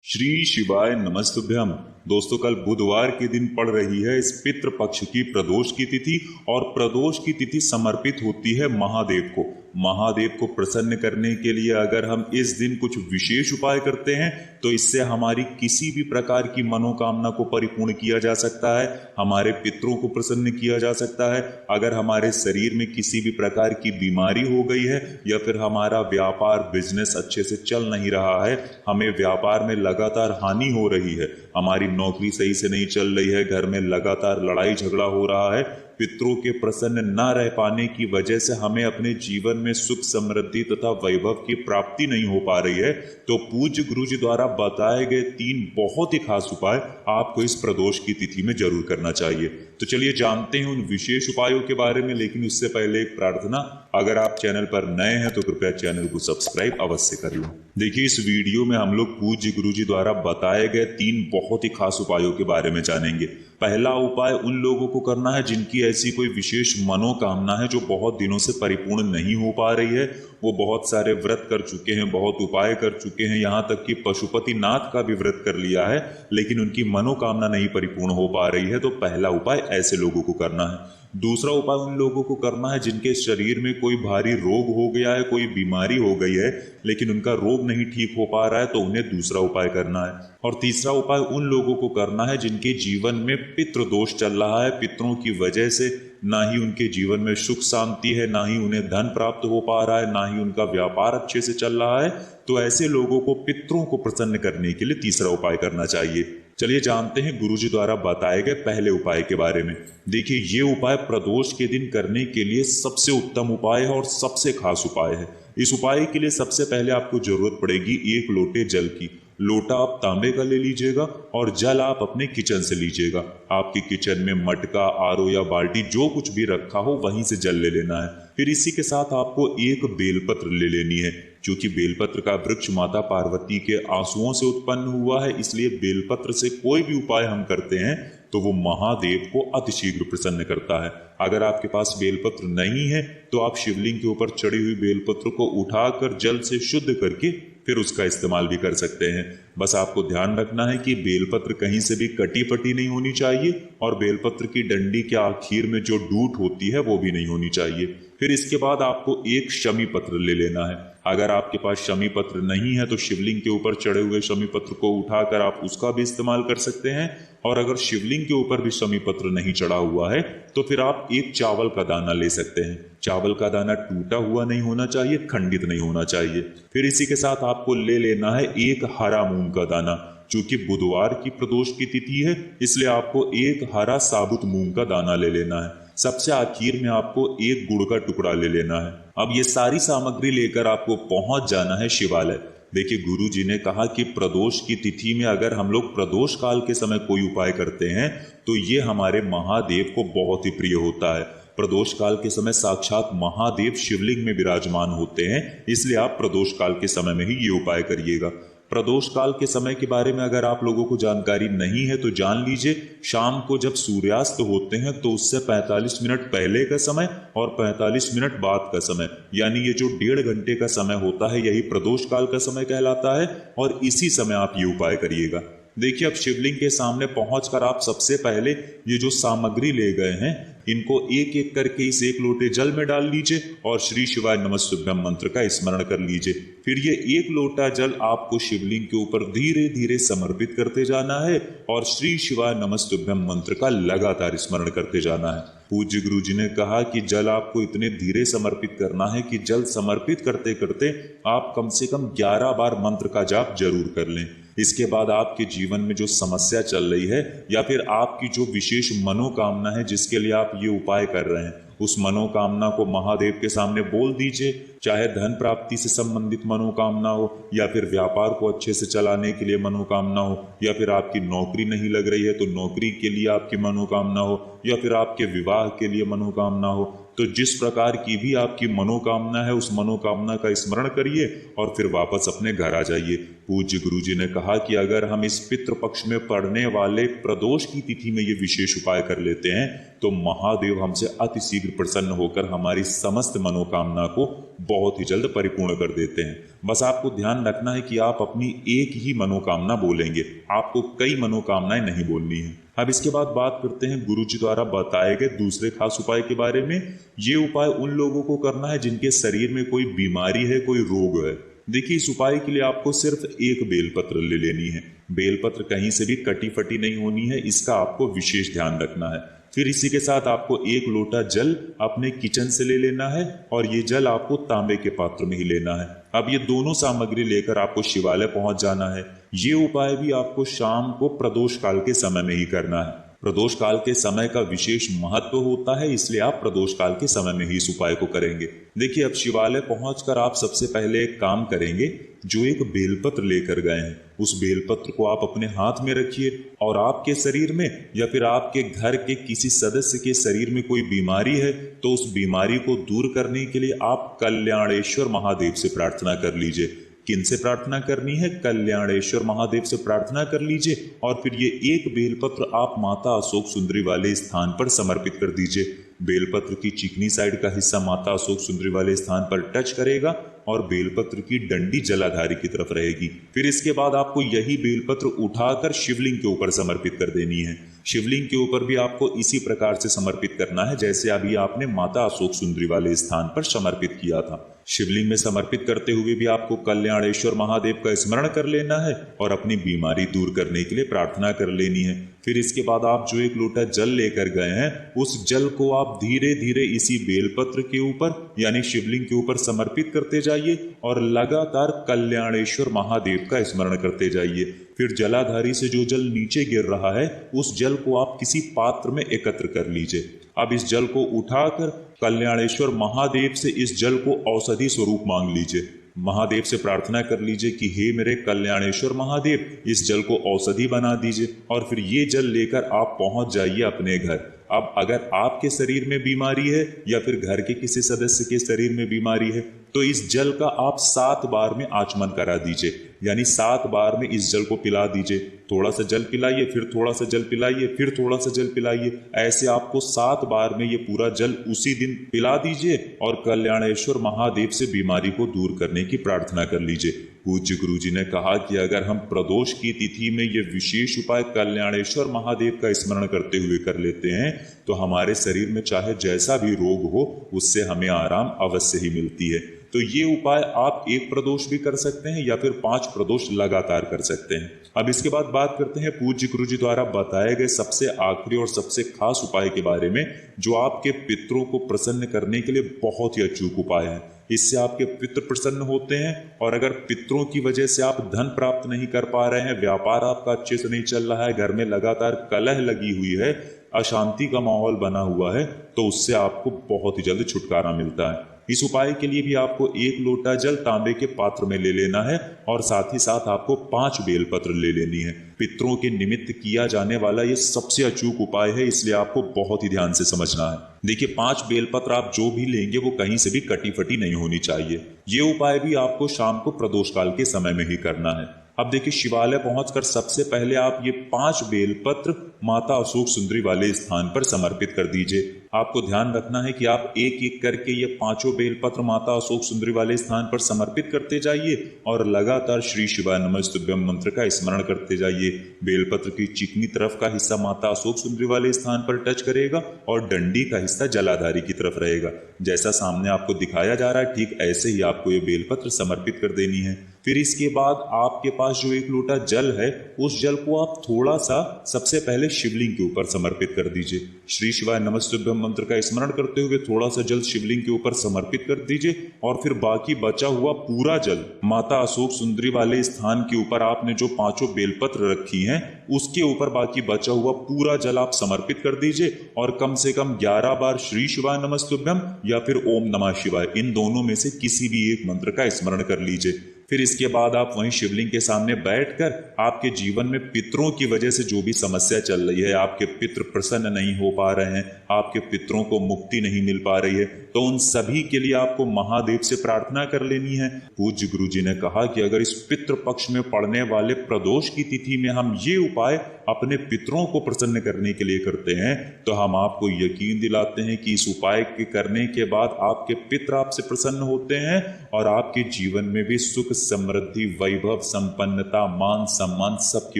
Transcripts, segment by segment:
श्री शिवाय नमस्तुभ्यम। दोस्तों, कल बुधवार के दिन पड़ रही है इस पितृ पक्ष की प्रदोष की तिथि, और प्रदोष की तिथि समर्पित होती है महादेव को। महादेव को प्रसन्न करने के लिए अगर हम इस दिन कुछ विशेष उपाय करते हैं तो इससे हमारी किसी भी प्रकार की मनोकामना को परिपूर्ण किया जा सकता है, हमारे पितरों को प्रसन्न किया जा सकता है। अगर हमारे शरीर में किसी भी प्रकार की बीमारी हो गई है या फिर हमारा व्यापार बिजनेस अच्छे से चल नहीं रहा है, हमें व्यापार में लगातार हानि हो रही है, हमारी नौकरी सही से नहीं चल रही है, घर में लगातार लड़ाई झगड़ा हो रहा है, पितरों के प्रसन्न न रह पाने की वजह से हमें अपने जीवन में सुख समृद्धि तथा वैभव की प्राप्ति नहीं हो पा रही है, तो पूज्य गुरु जी द्वारा बताए गए 3 बहुत ही खास उपाय आपको इस प्रदोष की तिथि में जरूर करना चाहिए। तो चलिए जानते हैं उन विशेष उपायों के बारे में, लेकिन उससे पहले एक प्रार्थना, अगर आप चैनल पर नए हैं तो कृपया चैनल को सब्सक्राइब अवश्य कर लें। देखिए, इस वीडियो में हम लोग पूज्य गुरु जी द्वारा बताए गए 3 बहुत ही खास उपायों के बारे में जानेंगे। पहला उपाय उन लोगों को करना है जिनकी ऐसी कोई विशेष मनोकामना है जो बहुत दिनों से परिपूर्ण नहीं हो पा रही है। वो बहुत सारे व्रत कर चुके हैं, बहुत उपाय कर चुके हैं, यहाँ तक कि पशुपति नाथ का भी व्रत कर लिया है, लेकिन उनकी मनोकामना नहीं परिपूर्ण हो पा रही है। तो पहला उपाय ऐसे लोगों को करना है। दूसरा उपाय उन लोगों को करना है जिनके शरीर में कोई भारी रोग हो गया है, कोई बीमारी हो गई है, लेकिन उनका रोग नहीं ठीक हो पा रहा है, तो उन्हें दूसरा उपाय करना है। और तीसरा उपाय उन लोगों को करना है जिनके जीवन में पितृ दोष चल रहा है, पितरों की वजह से ना ही उनके जीवन में सुख शांति है, ना ही उन्हें धन प्राप्त हो पा रहा है, ना ही उनका व्यापार अच्छे से चल रहा है। तो ऐसे लोगों को पितरों को प्रसन्न करने के लिए तीसरा उपाय करना चाहिए। चलिए जानते हैं गुरुजी द्वारा बताए गए पहले उपाय के बारे में। देखिए, ये उपाय प्रदोष के दिन करने के लिए सबसे उत्तम उपाय है और सबसे खास उपाय है। इस उपाय के लिए सबसे पहले आपको जरूरत पड़ेगी 1 लोटे जल की। लोटा आप तांबे का ले लीजिएगा और जल आप अपने किचन से लीजिएगा। आपके किचन में मटका, आरो या बाल्टी जो कुछ भी रखा हो वहीं से जल ले लेना है। फिर इसी के साथ आपको 1 बेलपत्र ले लेनी है। क्योंकि बेलपत्र का वृक्ष माता पार्वती के आंसुओं से उत्पन्न हुआ है, इसलिए बेलपत्र से कोई भी उपाय हम करते हैं तो वो महादेव को अतिशीघ्र प्रसन्न करता है। अगर आपके पास बेलपत्र नहीं है तो आप शिवलिंग के ऊपर चढ़ी हुई बेलपत्र को उठाकर जल से शुद्ध करके फिर उसका इस्तेमाल भी कर सकते हैं। बस आपको ध्यान रखना है कि बेलपत्र कहीं से भी कटी पटी नहीं होनी चाहिए, और बेलपत्र की डंडी के आखिर में जो डूट होती है वो भी नहीं होनी चाहिए। फिर इसके बाद आपको 1 शमी पत्र ले लेना है। अगर आपके पास शमी पत्र नहीं है तो शिवलिंग के ऊपर चढ़े हुए शमी पत्र को उठाकर आप उसका भी इस्तेमाल कर सकते हैं। और अगर शिवलिंग के ऊपर भी शमी पत्र नहीं चढ़ा हुआ है तो फिर आप 1 चावल का दाना ले सकते हैं। चावल का दाना टूटा हुआ नहीं होना चाहिए, खंडित नहीं होना चाहिए। फिर इसी के साथ आपको ले लेना है 1 हरा मूंग का दाना। चूंकि बुधवार की प्रदोष की तिथि है, इसलिए आपको 1 हरा साबुत मूंग का दाना ले लेना है। सबसे आखिर में आपको 1 गुड़ का टुकड़ा ले लेना है। अब ये सारी सामग्री लेकर आपको पहुंच जाना है शिवालय। देखिए, गुरु जी ने कहा कि प्रदोष की तिथि में अगर हम लोग प्रदोष काल के समय कोई उपाय करते हैं तो ये हमारे महादेव को बहुत ही प्रिय होता है। प्रदोष काल के समय साक्षात महादेव शिवलिंग में विराजमान होते हैं, इसलिए आप प्रदोष काल के समय में ही ये उपाय करिएगा। प्रदोष काल के समय के बारे में अगर आप लोगों को जानकारी नहीं है तो जान लीजिए, शाम को जब सूर्यास्त होते हैं तो उससे 45 मिनट पहले का समय और 45 मिनट बाद का समय, यानी ये जो 1.5 घंटे का समय होता है, यही प्रदोष काल का समय कहलाता है, और इसी समय आप ये उपाय करिएगा। देखिए, अब शिवलिंग के सामने पहुंचकर आप सबसे पहले ये जो सामग्री ले गए हैं इनको एक एक करके इस 1 लोटे जल में डाल लीजिए और श्री शिवाय नमस्तुभ्यम मंत्र का स्मरण कर लीजिए। फिर ये 1 लोटा जल आपको शिवलिंग के ऊपर धीरे धीरे समर्पित करते जाना है और श्री शिवाय नमस्तुभ्यम मंत्र का लगातार स्मरण करते जाना है। पूज्य गुरु जी ने कहा कि जल आपको इतने धीरे समर्पित करना है कि जल समर्पित करते करते आप कम से कम 11 बार मंत्र का जाप जरूर कर लें। इसके बाद आपके जीवन में जो समस्या चल रही है या फिर आपकी जो विशेष मनोकामना है जिसके लिए आप ये उपाय कर रहे हैं, उस मनोकामना को महादेव के सामने बोल दीजिए। चाहे धन प्राप्ति से संबंधित मनोकामना हो, या फिर व्यापार को अच्छे से चलाने के लिए मनोकामना हो, या फिर आपकी नौकरी नहीं लग रही है तो नौकरी के लिए आपकी मनोकामना हो, या फिर आपके विवाह के लिए मनोकामना हो, तो जिस प्रकार की भी आपकी मनोकामना है उस मनोकामना का स्मरण करिए और फिर वापस अपने घर आ जाइए। पूज्य गुरु जी ने कहा कि अगर हम इस पितृ पक्ष में पड़ने वाले प्रदोष की तिथि में ये विशेष उपाय कर लेते हैं तो महादेव हमसे अतिशीघ्र प्रसन्न होकर हमारी समस्त मनोकामना को बहुत ही जल्द परिपूर्ण कर देते हैं। बस आपको ध्यान रखना है कि आप अपनी एक ही मनोकामना बोलेंगे, आपको कई मनोकामनाएं नहीं बोलनी है। अब इसके बाद बात करते हैं गुरु जी द्वारा बताए गए दूसरे खास उपाय के बारे में। ये उपाय उन लोगों को करना है जिनके शरीर में कोई बीमारी है, कोई रोग है। देखिए, इस उपाय के लिए आपको सिर्फ एक बेलपत्र ले लेनी है। बेलपत्र कहीं से भी कटी फटी नहीं होनी है, इसका आपको विशेष ध्यान रखना है। फिर इसी के साथ आपको एक लोटा जल अपने किचन से ले लेना है और ये जल आपको तांबे के पात्र में ही लेना है। अब ये दोनों सामग्री लेकर आपको शिवालय पहुंच जाना है। ये उपाय भी आपको शाम को प्रदोष काल के समय में ही करना है। प्रदोष काल के समय का विशेष महत्व होता है, इसलिए आप प्रदोष काल के समय में ही इस उपाय को करेंगे। देखिए, अब शिवालय पहुंचकर आप सबसे पहले एक काम करेंगे। जो एक बेलपत्र लेकर गए हैं, उस बेलपत्र को आप अपने हाथ में रखिए और आपके शरीर में या फिर आपके घर के किसी सदस्य के शरीर में कोई बीमारी है तो उस बीमारी को दूर करने के लिए आप कल्याणेश्वर महादेव से प्रार्थना कर लीजिए। किन से प्रार्थना करनी है? कल्याणेश्वर महादेव से प्रार्थना कर लीजिए और फिर ये एक बेलपत्र आप माता अशोक सुंदरी वाले स्थान पर समर्पित कर दीजिए। बेलपत्र की चिकनी साइड का हिस्सा माता अशोक सुंदरी वाले स्थान पर टच करेगा और बेलपत्र की डंडी जलाधारी की तरफ रहेगी। फिर इसके बाद आपको यही बेलपत्र उठाकर शिवलिंग के ऊपर समर्पित कर देनी है। शिवलिंग के ऊपर भी आपको इसी प्रकार से समर्पित करना है जैसे अभी आपने माता अशोक सुंदरी वाले स्थान पर समर्पित किया था। शिवलिंग में समर्पित करते हुए भी आपको कल्याणेश्वर महादेव का स्मरण कर लेना है और अपनी बीमारी दूर करने के लिए प्रार्थना कर लेनी है। फिर इसके बाद आप जो एक लोटा जल लेकर गए हैं, उस जल को आप धीरे धीरे इसी बेलपत्र के ऊपर यानी शिवलिंग के ऊपर समर्पित करते जाइए और लगातार कल्याणेश्वर महादेव का स्मरण करते जाइए। फिर जलाधारी से जो जल नीचे गिर रहा है, उस जल को आप किसी पात्र में एकत्र कर लीजिए। अब इस जल को उठाकर कल्याणेश्वर महादेव से इस जल को औषधि स्वरूप मांग लीजिए। महादेव से प्रार्थना कर लीजिए कि हे मेरे कल्याणेश्वर महादेव, इस जल को औषधि बना दीजिए और फिर ये जल लेकर आप पहुंच जाइए अपने घर। अब अगर आपके शरीर में बीमारी है या फिर घर के किसी सदस्य के शरीर में बीमारी है तो इस जल का आप 7 बार में आचमन करा दीजिए, यानी 7 बार में इस जल को पिला दीजिए। थोड़ा सा जल पिलाइए, फिर थोड़ा सा जल पिलाइए, फिर थोड़ा सा जल पिलाइए। ऐसे आपको 7 बार में ये पूरा जल उसी दिन पिला दीजिए और कल्याणेश्वर महादेव से बीमारी को दूर करने की प्रार्थना कर लीजिए। पूज्य गुरु जी ने कहा कि अगर हम प्रदोष की तिथि में ये विशेष उपाय कल्याणेश्वर महादेव का स्मरण करते हुए कर लेते हैं तो हमारे शरीर में चाहे जैसा भी रोग हो उससे हमें आराम अवश्य ही मिलती है। तो ये उपाय आप एक प्रदोष भी कर सकते हैं या फिर 5 प्रदोष लगातार कर सकते हैं। अब इसके बाद बात करते हैं पूज्य गुरु जी द्वारा बताए गए सबसे आखिरी और सबसे खास उपाय के बारे में, जो आपके पितरों को प्रसन्न करने के लिए बहुत ही अचूक उपाय है। इससे आपके पितृ प्रसन्न होते हैं और अगर पितरों की वजह से आप धन प्राप्त नहीं कर पा रहे हैं, व्यापार आपका अच्छे से नहीं चल रहा है, घर में लगातार कलह लगी हुई है, अशांति का माहौल बना हुआ है, तो उससे आपको बहुत ही जल्द छुटकारा मिलता है। इस उपाय के लिए भी आपको एक लोटा जल तांबे के पात्र में ले लेना है और साथ ही साथ आपको 5 बेलपत्र ले लेनी है। पितरों के निमित्त किया जाने वाला ये सबसे अचूक उपाय है, इसलिए आपको बहुत ही ध्यान से समझना है। देखिए, 5 बेलपत्र आप जो भी लेंगे वो कहीं से भी कटी फटी नहीं होनी चाहिए। ये उपाय भी आपको शाम को प्रदोष काल के समय में ही करना है। अब देखिए, शिवालय पहुंचकर सबसे पहले आप ये 5 बेलपत्र माता अशोक सुंदरी वाले स्थान पर समर्पित कर दीजिए। आपको ध्यान रखना है कि आप एक एक करके ये 5 बेलपत्र माता अशोक सुंदरी वाले स्थान पर समर्पित करते जाइए और लगातार श्री शिवाय नमस्तुभ्यम मंत्र का स्मरण करते जाइए। बेलपत्र की चिकनी तरफ का हिस्सा माता अशोक सुंदरी वाले स्थान पर टच करेगा और डंडी का हिस्सा जलाधारी की तरफ रहेगा। जैसा सामने आपको दिखाया जा रहा है, ठीक ऐसे ही आपको ये बेलपत्र समर्पित कर देनी है। फिर इसके बाद आपके पास जो एक लोटा जल है, उस जल को आप थोड़ा सा सबसे पहले शिवलिंग के ऊपर समर्पित कर दीजिए। श्री शिवाय नमस्तुभ्यम मंत्र का स्मरण करते हुए थोड़ा सा जल शिवलिंग के ऊपर समर्पित कर दीजिए और फिर बाकी बचा हुआ पूरा जल माता अशोक सुंदरी वाले स्थान के ऊपर आपने जो 5 बेलपत्र रखी हैं उसके ऊपर बाकी बचा हुआ पूरा जल आप समर्पित कर दीजिए और कम से कम 11 बार श्री शिवाय नमस्तुभ्यम या फिर ओम नमः शिवाय, इन दोनों में से किसी भी एक मंत्र का स्मरण कर लीजिए। फिर इसके बाद आप वहीं शिवलिंग के सामने बैठकर आपके जीवन में पितरों की वजह से जो भी समस्या चल रही है, आपके पितृ प्रसन्न नहीं हो पा रहे हैं, आपके पितरों को मुक्ति नहीं मिल पा रही है, तो उन सभी के लिए आपको महादेव से प्रार्थना कर लेनी है। पूज्य गुरु जी ने कहा कि अगर इस पितृ पक्ष में पड़ने वाले प्रदोष की तिथि में हम ये उपाय अपने पितरों को प्रसन्न करने के लिए करते हैं, तो हम आपको यकीन दिलाते हैं कि इस उपाय के करने के बाद आपके पितर आपसे प्रसन्न होते हैं और आपके जीवन में भी सुख, समृद्धि, वैभव, संपन्नता, मान सम्मान सबकी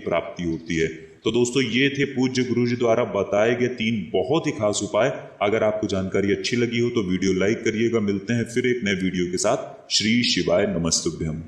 प्राप्ति होती है। तो दोस्तों, ये थे पूज्य गुरु जी द्वारा बताए गए 3 बहुत ही खास उपाय। अगर आपको जानकारी अच्छी लगी हो तो वीडियो लाइक करिएगा। मिलते हैं फिर एक नए वीडियो के साथ। श्री शिवाय नमस्तुभ्यम।